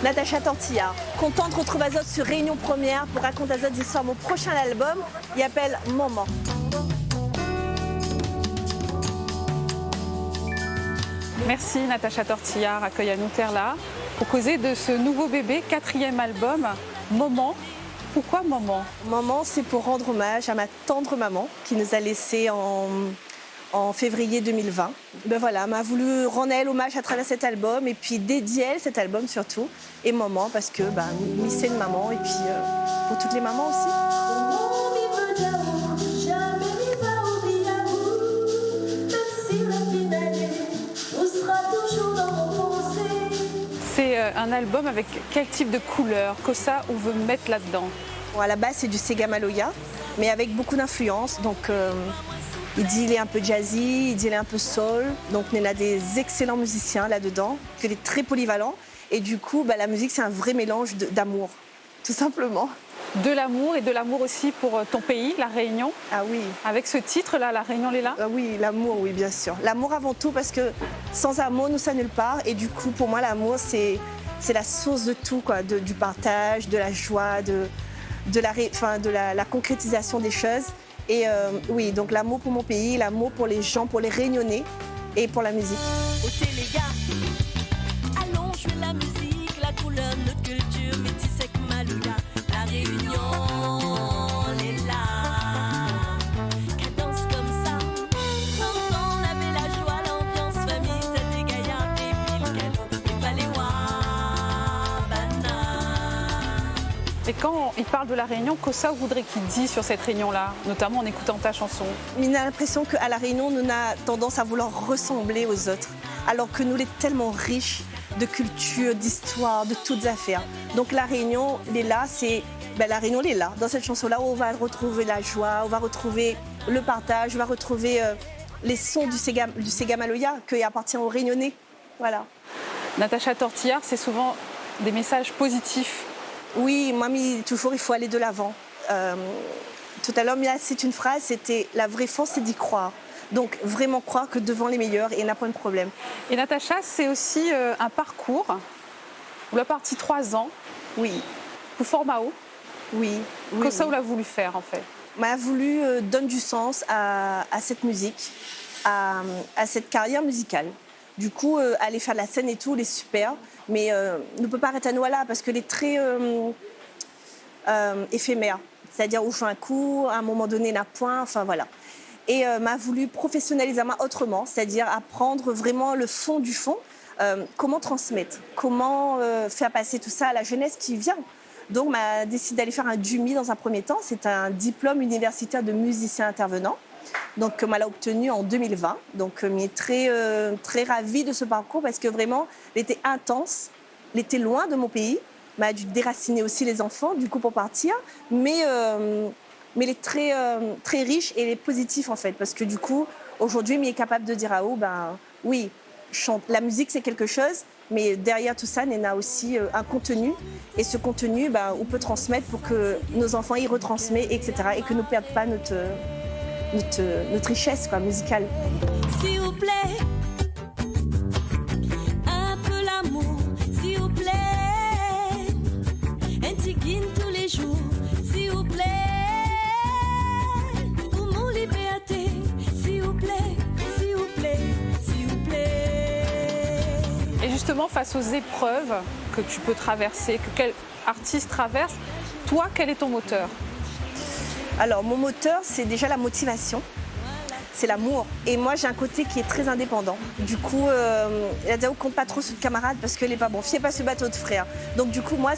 Natacha Tortillard, contente de retrouver Azote sur Réunion Première pour raconter Azote d'histoire. Mon prochain album, il s'appelle Maman. Merci Natacha Tortillard, accueille à nous Terla pour causer de ce nouveau bébé, 4e album, Maman. Pourquoi Maman? Maman, c'est pour rendre hommage à ma tendre maman qui nous a laissés en février 2020. Ben voilà, m'a voulu rendre elle hommage à travers cet album et puis dédier elle cet album surtout. Et Maman parce que c'est une maman et puis pour toutes les mamans aussi. C'est un album avec quel type de couleur? Kossa, on veut mettre là-dedans? Bon, à la base, c'est du Sega Maloya, mais avec beaucoup d'influence. Donc, il est un peu jazzy, il est un peu soul. Donc, on a des excellents musiciens là-dedans, il est très polyvalent. Et du coup, la musique, c'est un vrai mélange d'amour, tout simplement. De l'amour et de l'amour aussi pour ton pays, la Réunion. Ah oui. Avec ce titre-là, La Réunion, Léla. Ah oui, l'amour, oui, bien sûr. L'amour avant tout, parce que sans amour, nous sommes nulle part. Et du coup, pour moi, l'amour, c'est la source de tout, quoi, du partage, de la joie, de la concrétisation des choses. Et oui, donc l'amour pour mon pays, l'amour pour les gens, pour les Réunionnais et pour la musique. Ôtez les gars, allons jouer la musique, la couleur, notre culture, métis avec Maloya, la Réunion, est là. Cadence comme ça, on avait la joie, l'ambiance, famille, c'était gaillard, des piles, cadeaux, des paléwa, banane. Et quand il parle de la Réunion, Kossa voudrait qu'il dise sur cette Réunion-là, notamment en écoutant ta chanson? On a l'impression qu'à la Réunion, nous avons tendance à vouloir ressembler aux autres, alors que nous, on est tellement riches de culture, d'histoire, de toutes affaires. Donc la Réunion, elle est là, la Réunion, elle est là. Dans cette chanson-là, on va retrouver la joie, on va retrouver le partage, on va retrouver les sons du Sega Maloya qui appartient aux Réunionnais. Voilà. Natacha Tortillard, c'est souvent des messages positifs. Oui, moi, toujours, il faut aller de l'avant. Tout à l'heure, c'est une phrase, c'était « La vraie force, c'est d'y croire ». Donc, vraiment croire que devant les meilleurs, il n'y a pas de problème. Et Natacha, c'est aussi un parcours. Vous l'avez parti 3 ans. Oui. Pour Formao. Oui. Kossa, vous l'a voulu faire, en fait. M'a voulu donner du sens à cette musique, à cette carrière musicale. Du coup, aller faire de la scène et tout, elle est super. Mais ne peut pas arrêter à nous là parce qu'elle est très éphémère. C'est-à-dire, on fait un coup, à un moment donné, n'a point, enfin voilà. Et m'a voulu professionnaliser autrement, c'est-à-dire apprendre vraiment le fond du fond, comment transmettre, comment faire passer tout ça à la jeunesse qui vient. Donc, m'a décidé d'aller faire un DUMI dans un premier temps. C'est un diplôme universitaire de musicien intervenant. Donc, m'a l'a obtenu en 2020. Donc, m'y est très ravie de ce parcours parce que vraiment, il était intense, il était loin de mon pays. M'a dû déraciner aussi les enfants, du coup, pour partir. Mais il est très riche et il est positif, en fait. Parce que, du coup, aujourd'hui, il est capable de dire à eux, oui, la musique, c'est quelque chose, mais derrière tout ça, il y a aussi un contenu. Et ce contenu, on peut transmettre pour que nos enfants y retransmettent, etc. Et que nous ne perdions pas notre richesse musicale. S'il vous plaît, un peu l'amour, s'il vous plaît. Un tigine tous les jours, s'il vous plaît. Pour mon liberté, s'il vous plaît, s'il vous plaît, s'il vous plaît. Et justement, face aux épreuves que tu peux traverser, que quel artiste traverse, toi, quel est ton moteur? Alors, mon moteur, c'est déjà la motivation. C'est l'amour. Et moi, j'ai un côté qui est très indépendant. Du coup, on ne compte pas trop sur le camarade parce qu'il n'est pas bon. Fiez pas ce bateau de frère. Donc, du coup, moi,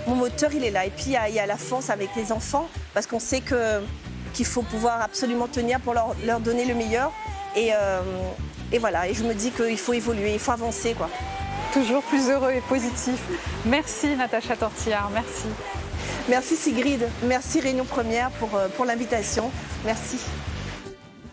mon moteur, il est là. Et puis, il y a la force avec les enfants parce qu'on sait qu'il faut pouvoir absolument tenir pour leur donner le meilleur. Et voilà. Et je me dis qu'il faut évoluer, il faut avancer, quoi. Toujours plus heureux et positif. Merci, Natacha Tortillard. Merci. Merci, Sigrid. Merci, Réunion Première, pour l'invitation. Merci.